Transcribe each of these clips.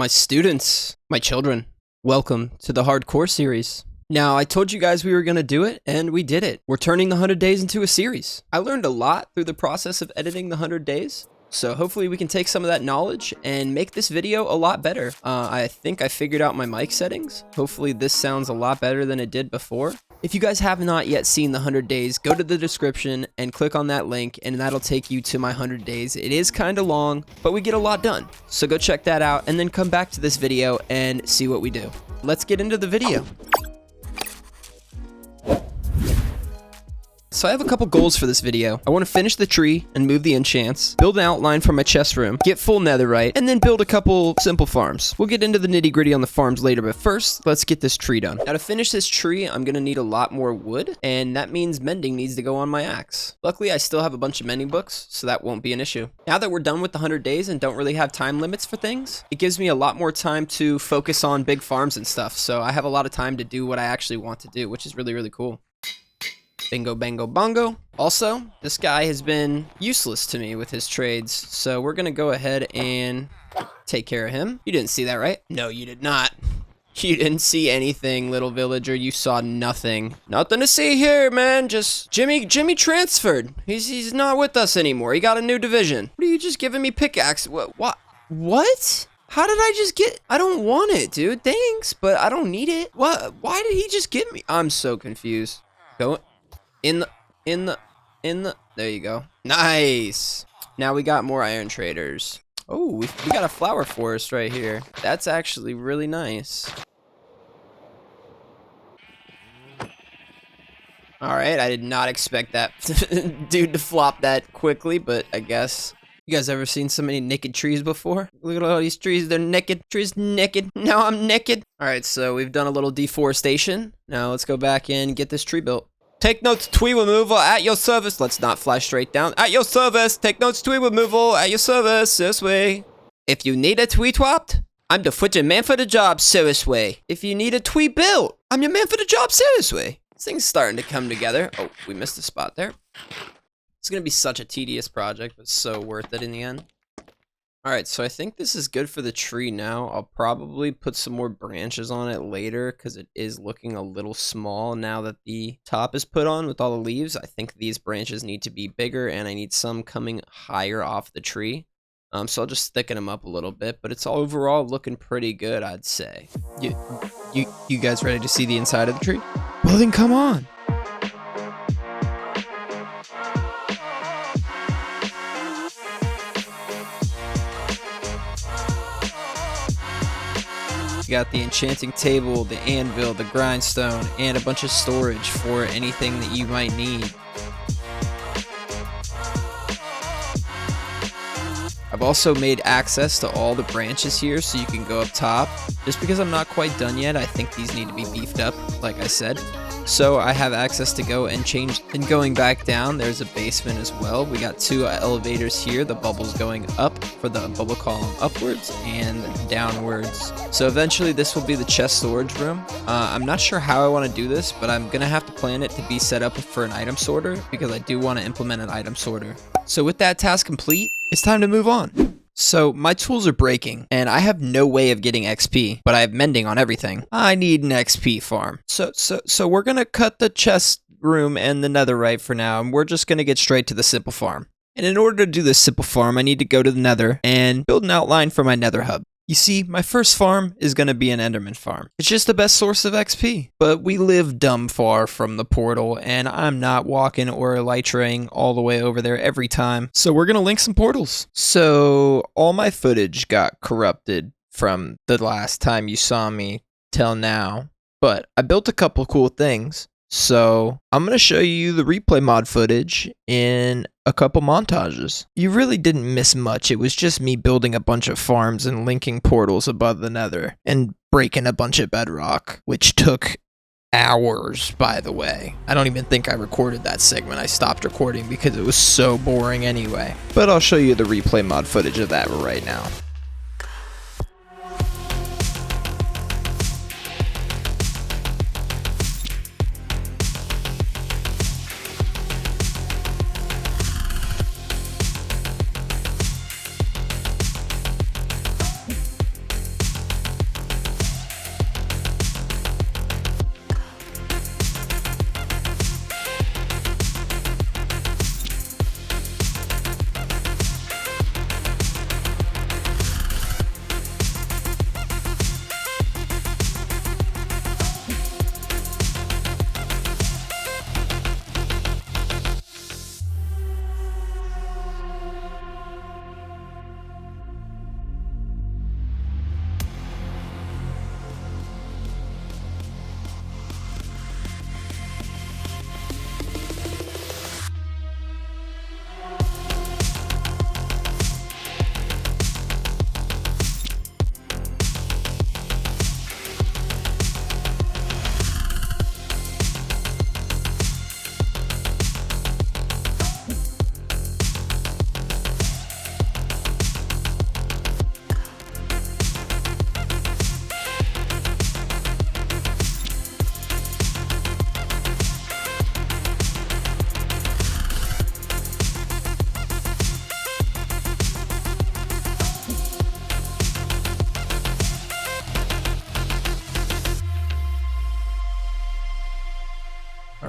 My students, my children, welcome to the hardcore series. Now, I told you guys we were going to do it, and we did it. We're turning the 100 days into a series. I learned a lot through the process of editing the 100 days, so hopefully we can take some of that knowledge and make this video a lot better. I think I figured out my mic settings. Hopefully this sounds a lot better than it did before. If you guys have not yet seen the 100 days, go to the description and click on that link, and that'll take you to my 100 days. It is kind of long, but we get a lot done. So go check that out and then come back to this video and see what we do. Let's get into the video. So I have a couple goals for this video. I want to finish the tree and move the enchants, build an outline for my chest room, get full netherite, and then build a couple simple farms. We'll get into the nitty gritty on the farms later, but first, let's get this tree done. Now to finish this tree, I'm going to need a lot more wood, and that means mending needs to go on my axe. Luckily, I still have a bunch of mending books, so that won't be an issue. Now that we're done with the 100 days and don't really have time limits for things, it gives me a lot more time to focus on big farms and stuff, so I have a lot of time to do what I actually want to do, which is really, really cool. Bingo, bango, bongo. Also, this guy has been useless to me with his trades, so we're gonna go ahead and take care of him. You didn't see that, right? No, you did not. You didn't see anything, little villager. You saw nothing. Nothing to see here, man. Just Jimmy transferred. He's not with us anymore. He got a new division. What are you just giving me pickaxe? What? How did I just get? I don't want it, dude. Thanks, but I don't need it. What? Why did he just give me? I'm so confused. Go. In the, there you go. Nice. Now we got more iron traders. Oh, we got a flower forest right here. That's actually really nice. All right, I did not expect that dude to flop that quickly, but I guess. You guys ever seen so many naked trees before? Look at all these trees, they're naked. Trees naked. Now I'm naked. All right, so we've done a little deforestation. Now let's go back and get this tree built. Take notes, tree removal at your service. Let's not fly straight down. At your service. Take notes, tree removal at your service. This way. If you need a tree swapped, I'm the freaking man for the job. Serious way. If you need a tree built, I'm your man for the job. Serious way. This thing's starting to come together. Oh, we missed a spot there. It's going to be such a tedious project, but so worth it in the end. Alright, so I think this is good for the tree now. I'll probably put some more branches on it later because it is looking a little small now that the top is put on with all the leaves. I think these branches need to be bigger and I need some coming higher off the tree. So I'll just thicken them up a little bit, but it's overall looking pretty good, I'd say. You guys ready to see the inside of the tree? Well then come on! Got the enchanting table, the anvil, the grindstone, and a bunch of storage for anything that you might need. I've also made access to all the branches here so you can go up top. Just because I'm not quite done yet, I think these need to be beefed up, like I said. So I have access to go and change. And going back down, there's a basement as well. We got two elevators here. The bubble's going up for the bubble column upwards and downwards. So eventually this will be the chest storage room. I'm not sure how I want to do this, but I'm going to have to plan it to be set up for an item sorter because I do want to implement an item sorter. So with that task complete, it's time to move on. So my tools are breaking and I have no way of getting XP, but I have mending on everything. I need an XP farm. So we're going to cut the chest room and the netherite for now, and we're just going to get straight to the simple farm. And in order to do this simple farm, I need to go to the nether and build an outline for my nether hub. You see, my first farm is going to be an Enderman Farm. It's just the best source of XP. But we live dumb far from the portal, and I'm not walking or elytraing all the way over there every time. So we're going to link some portals. So all my footage got corrupted from the last time you saw me till now. But I built a couple cool things. So I'm going to show you the replay mod footage in a couple montages. You really didn't miss much. It was just me building a bunch of farms and linking portals above the nether and breaking a bunch of bedrock, which took hours, by the way. I don't even think I recorded that segment. I stopped recording because it was so boring anyway. But I'll show you the replay mod footage of that right now.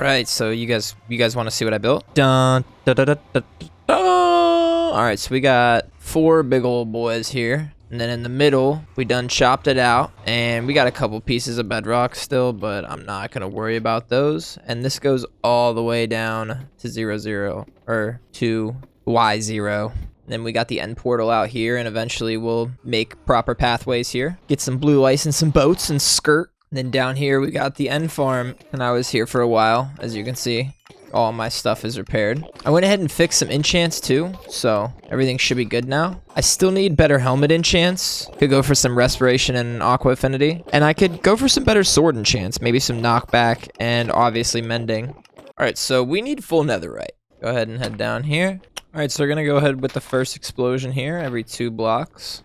Alright, so you guys want to see what I built? Dun, da, da, da, da, da. Alright, so we got 4 big old boys here. And then in the middle, we done chopped it out. And we got a couple pieces of bedrock still, but I'm not going to worry about those. And this goes all the way down to 0, 0, or to Y0. Then we got the end portal out here, and eventually we'll make proper pathways here. Get some blue ice and some boats and skirt. And then down here we got the end farm, and I was here for a while, as you can see. All my stuff is repaired. I went ahead and fixed some enchants too, so everything should be good now. I still need better helmet enchants. Could go for some respiration and aqua affinity. And I could go for some better sword enchants, maybe some knockback and obviously mending. Alright, so we need full netherite. Go ahead and head down here. Alright, so we're gonna go ahead with the first explosion here every 2 blocks.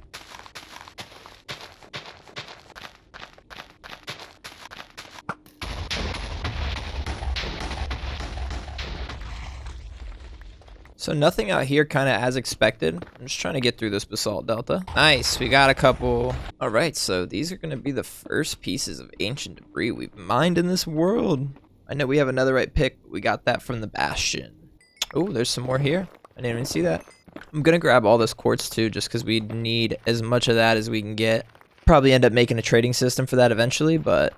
So nothing out here kind of as expected. I'm just trying to get through this basalt delta. Nice, we got a couple. Alright, so these are gonna be the first pieces of ancient debris we've mined in this world. I know we have a netherite pick, but we got that from the bastion. Oh, there's some more here. I didn't even see that. I'm gonna grab all this quartz too, just because we need as much of that as we can get. Probably end up making a trading system for that eventually, but...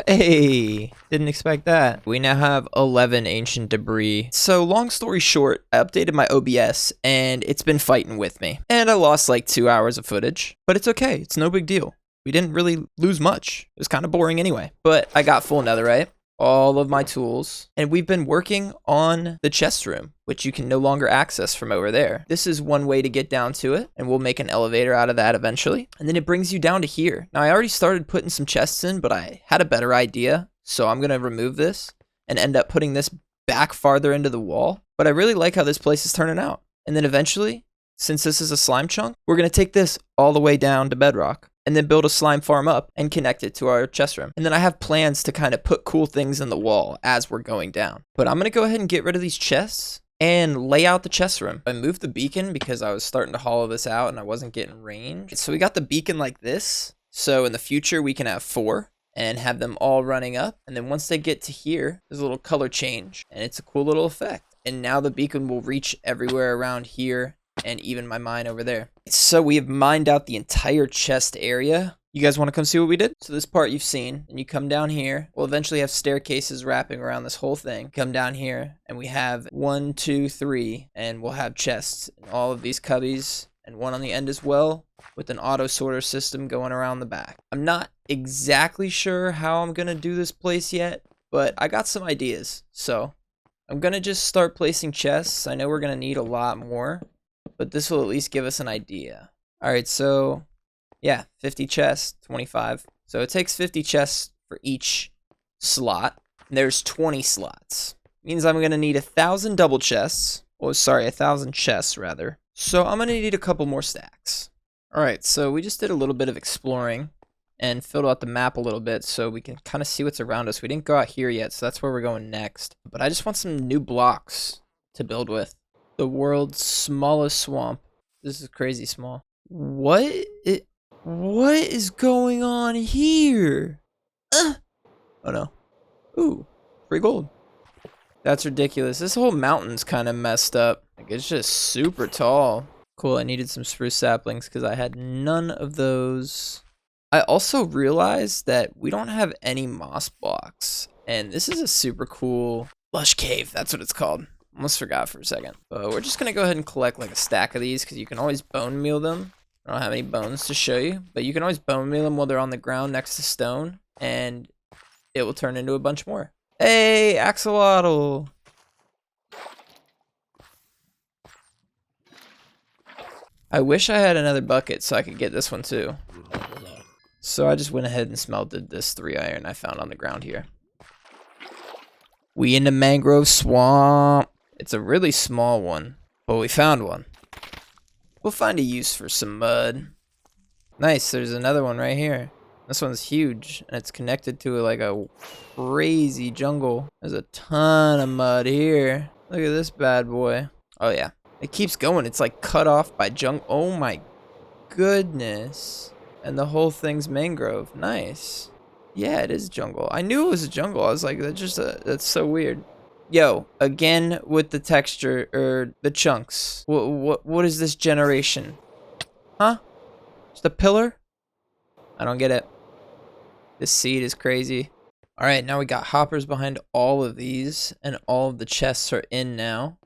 Hey, didn't expect that. We now have 11 ancient debris. So long story short, I updated my OBS and it's been fighting with me. And I lost like 2 hours of footage, but it's okay. It's no big deal. We didn't really lose much. It was kind of boring anyway. But I got full netherite, all of my tools, and we've been working on the chest room, which you can no longer access from over there. This is one way to get down to it, and we'll make an elevator out of that eventually. And then it brings you down to here. Now, I already started putting some chests in, but I had a better idea, so I'm going to remove this and end up putting this back farther into the wall. But I really like how this place is turning out. And then eventually, since this is a slime chunk, we're going to take this all the way down to bedrock and then build a slime farm up and connect it to our chest room. And then I have plans to kind of put cool things in the wall as we're going down. But I'm going to go ahead and get rid of these chests and lay out the chest room. I moved the beacon because I was starting to hollow this out and I wasn't getting range. So we got the beacon like this. So in the future, we can have 4 and have them all running up. And then once they get to here, there's a little color change and it's a cool little effect. And now the beacon will reach everywhere around here and even my mine over there. So we have mined out the entire chest area. You guys want to come see what we did? So this part you've seen, and you come down here. We'll eventually have staircases wrapping around this whole thing. Come down here, and we have 1, 2, 3, and we'll have chests in all of these cubbies, and one on the end as well, with an auto sorter system going around the back. I'm not exactly sure how I'm gonna do this place yet, but I got some ideas. So I'm gonna just start placing chests. I know we're gonna need a lot more, but this will at least give us an idea. All right, so yeah, 50 chests, 25. So it takes 50 chests for each slot. And there's 20 slots. Means I'm gonna need 1,000 double chests. Oh, sorry, 1,000 chests rather. So I'm gonna need a couple more stacks. All right, so we just did a little bit of exploring and filled out the map a little bit so we can kind of see what's around us. We didn't go out here yet, so that's where we're going next. But I just want some new blocks to build with. The world's smallest swamp. This is crazy small. What is going on here? Oh no. Ooh, free gold. That's ridiculous. This whole mountain's kind of messed up. Like, it's just super tall. Cool, I needed some spruce saplings because I had none of those. I also realized that we don't have any moss blocks. And this is a super cool lush cave. That's what it's called. Almost forgot for a second. But we're just going to go ahead and collect like a stack of these because you can always bone meal them. I don't have any bones to show you, but you can always bone meal them while they're on the ground next to stone, and it will turn into a bunch more. Hey, axolotl! I wish I had another bucket so I could get this one too. So I just went ahead and smelted this 3 iron I found on the ground here. We in the mangrove swamp. It's a really small one, but we found one. We'll find a use for some mud. Nice, there's another one right here. This one's huge, and it's connected to like a crazy jungle. There's a ton of mud here. Look at this bad boy. Oh yeah, it keeps going. It's like cut off by junk. Oh my goodness. And the whole thing's mangrove. Nice. Yeah, it is jungle. I knew it was a jungle. I was like, that's so weird. Yo, again with the texture or the chunks. What is this generation? Huh? Just a pillar? I don't get it. This seed is crazy. All right, now we got hoppers behind all of these, and all of the chests are in now.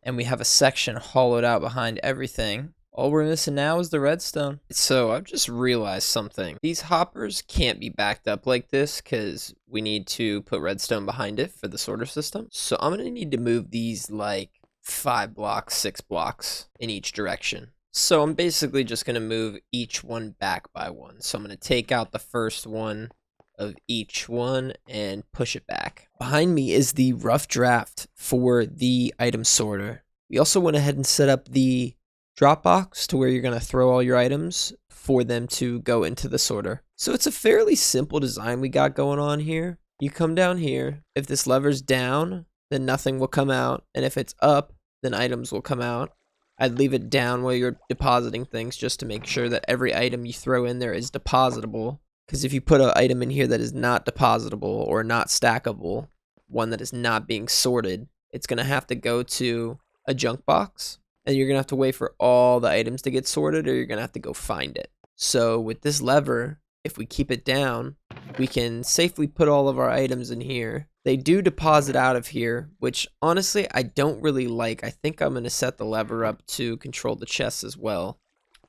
And we have a section hollowed out behind everything. All we're missing now is the redstone. So I've just realized something. These hoppers can't be backed up like this because we need to put redstone behind it for the sorter system. So I'm going to need to move these like 5 blocks, 6 blocks in each direction. So I'm basically just going to move each one back by one. So I'm going to take out the first one of each one and push it back. Behind me is the rough draft for the item sorter. We also went ahead and set up the drop box to where you're going to throw all your items for them to go into the sorter. So it's a fairly simple design we got going on here. You come down here. If this lever's down, then nothing will come out. And if it's up, then items will come out. I'd leave it down while you're depositing things just to make sure that every item you throw in there is depositable. Because if you put an item in here that is not depositable or not stackable, one that is not being sorted, it's going to have to go to a junk box. And you're going to have to wait for all the items to get sorted, or you're going to have to go find it. So with this lever, if we keep it down, we can safely put all of our items in here. They do deposit out of here, which honestly I don't really like. I think I'm going to set the lever up to control the chests as well.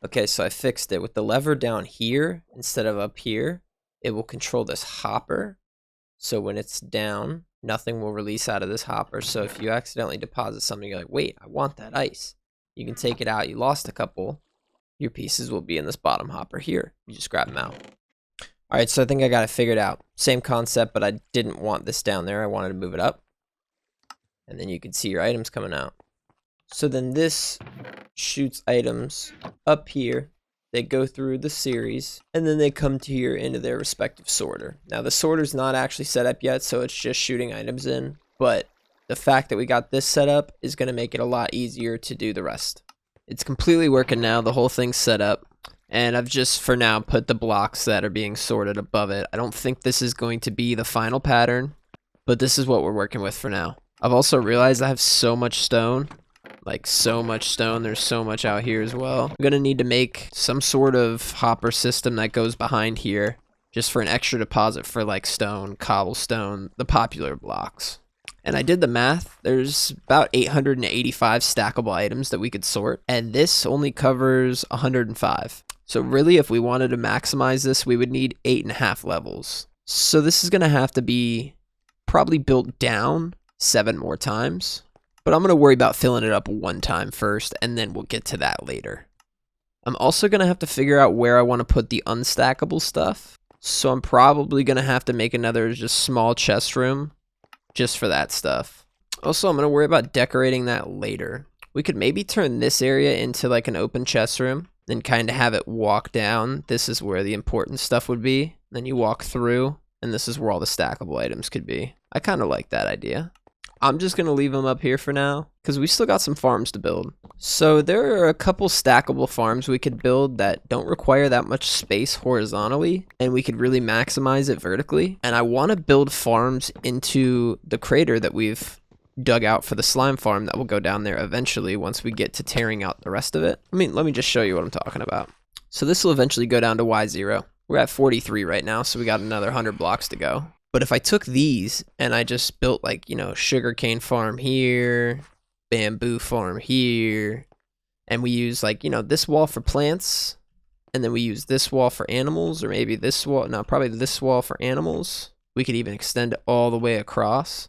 Okay, so I fixed it. With the lever down here instead of up here, it will control this hopper. So when it's down, nothing will release out of this hopper. So if you accidentally deposit something, you're like, wait, I want that ice. You can take it out. You lost a couple. Your pieces will be in this bottom hopper here. You just grab them out. All right, so I think I got it figured out. Same concept, but I didn't want this down there. I wanted to move it up. And then you can see your items coming out. So then this shoots items up here. They go through the series, and then they come to here into their respective sorter. Now, the sorter's not actually set up yet, so it's just shooting items in. But the fact that we got this set up is going to make it a lot easier to do the rest. It's completely working now. The whole thing's set up. And I've just, for now, put the blocks that are being sorted above it. I don't think this is going to be the final pattern, but this is what we're working with for now. I've also realized I have so much stone. Like, so much stone. There's so much out here as well. I'm going to need to make some sort of hopper system that goes behind here, just for an extra deposit for, like, stone, cobblestone, the popular blocks. And I did the math. There's about 885 stackable items that we could sort, and this only covers 105. So really, if we wanted to maximize this, we would need 8.5 levels. So this is going to have to be probably built down 7 more times. But I'm going to worry about filling it up one time first, and then we'll get to that later. I'm also going to have to figure out where I want to put the unstackable stuff. So I'm probably going to have to make another just small chest room just for that stuff. Also, I'm going to worry about decorating that later. We could maybe turn this area into like an open chest room, then kind of have it walk down. This is where the important stuff would be. Then you walk through, and this is where all the stackable items could be. I kind of like that idea. I'm just going to leave them up here for now, because we still got some farms to build. So there are a couple stackable farms we could build that don't require that much space horizontally, and we could really maximize it vertically. And I want to build farms into the crater that we've dug out for the slime farm that will go down there eventually once we get to tearing out the rest of it. Let me just show you what I'm talking about. So this will eventually go down to Y0. We're at 43 right now, so we got another 100 blocks to go. But if I took these and I just built like, sugarcane farm here, bamboo farm here, and we use like, this wall for plants, and then we use this wall for animals, or maybe this wall, no, probably this wall for animals. We could even extend it all the way across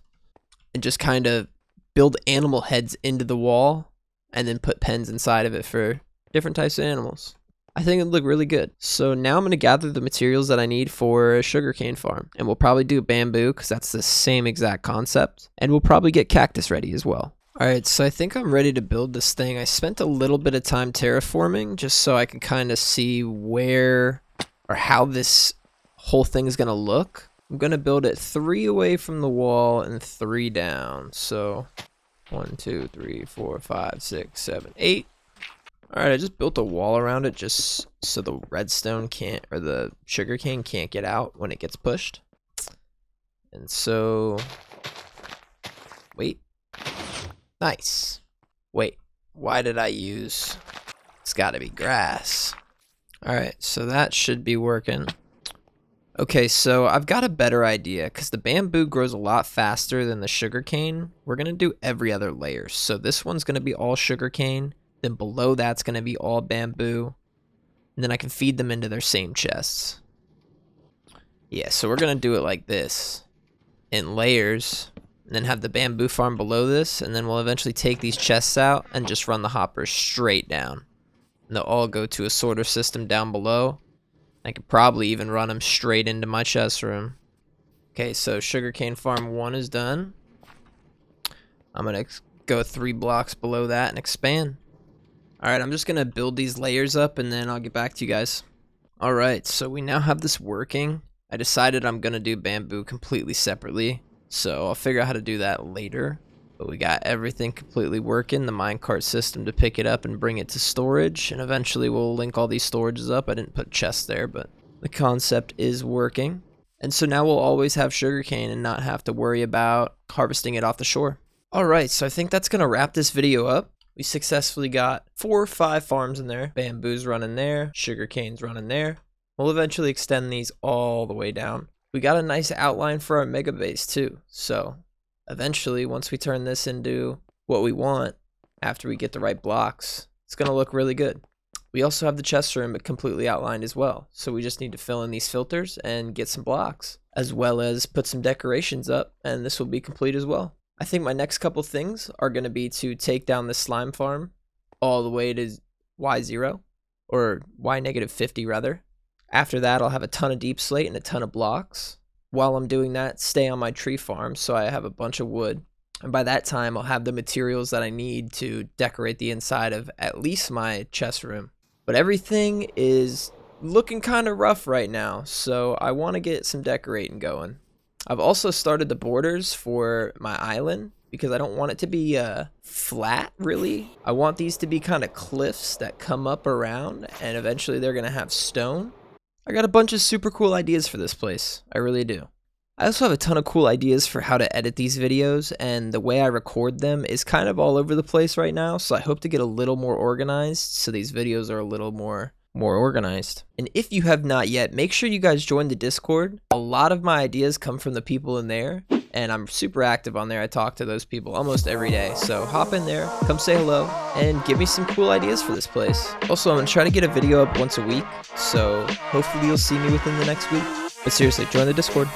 and just kind of build animal heads into the wall and then put pens inside of it for different types of animals. I think it'd look really good. So now I'm going to gather the materials that I need for a sugarcane farm. And we'll probably do bamboo because that's the same exact concept. And we'll probably get cactus ready as well. Alright, so I think I'm ready to build this thing. I spent a little bit of time terraforming just so I could kind of see where or how this whole thing is going to look. I'm going to build it 3 away from the wall and 3 down. So 1, 2, 3, 4, 5, 6, 7, 8. Alright, I just built a wall around it just so the redstone can't, or the sugarcane can't get out when it gets pushed. And so, wait, nice. Wait, why did I use, it's gotta be grass. Alright, so that should be working. Okay, so I've got a better idea, because the bamboo grows a lot faster than the sugarcane. We're going to do every other layer. So this one's going to be all sugarcane, then below that's going to be all bamboo, and then I can feed them into their same chests. Yeah, so we're going to do it like this, in layers, and then have the bamboo farm below this, and then we'll eventually take these chests out and just run the hoppers straight down. And they'll all go to a sorter system down below. I could probably even run them straight into my chest room. Okay, so sugarcane farm 1 is done. I'm going to go 3 blocks below that and expand. Alright, I'm just going to build these layers up and then I'll get back to you guys. Alright, so we now have this working. I decided I'm going to do bamboo completely separately, so I'll figure out how to do that later. But we got everything completely working, the minecart system to pick it up and bring it to storage, and eventually we'll link all these storages up. I didn't put chests there, but the concept is working. And so now we'll always have sugarcane and not have to worry about harvesting it off the shore. Alright, so I think that's going to wrap this video up. We successfully got 4 or 5 farms in there. Bamboo's running there, sugarcane's running there. We'll eventually extend these all the way down. We got a nice outline for our Megabase too, so eventually, once we turn this into what we want, after we get the right blocks, it's going to look really good. We also have the chest room completely outlined as well, so we just need to fill in these filters and get some blocks, as well as put some decorations up, and this will be complete as well. I think my next couple things are going to be to take down the slime farm all the way to Y0, or Y-50 rather. After that, I'll have a ton of deep slate and a ton of blocks. While I'm doing that, stay on my tree farm so I have a bunch of wood. And by that time, I'll have the materials that I need to decorate the inside of at least my chest room. But everything is looking kind of rough right now, so I want to get some decorating going. I've also started the borders for my island because I don't want it to be flat, really. I want these to be kind of cliffs that come up around, and eventually they're going to have stone. I got a bunch of super cool ideas for this place. I really do. I also have a ton of cool ideas for how to edit these videos, and the way I record them is kind of all over the place right now, so I hope to get a little more organized so these videos are a little more organized. And if you have not yet, make sure you guys join the Discord. A lot of my ideas come from the people in there, and I'm super active on there. I talk to those people almost every day, so hop in there, come say hello, and give me some cool ideas for this place. Also, I'm going to try to get a video up once a week, so hopefully you'll see me within the next week. But seriously, join the Discord.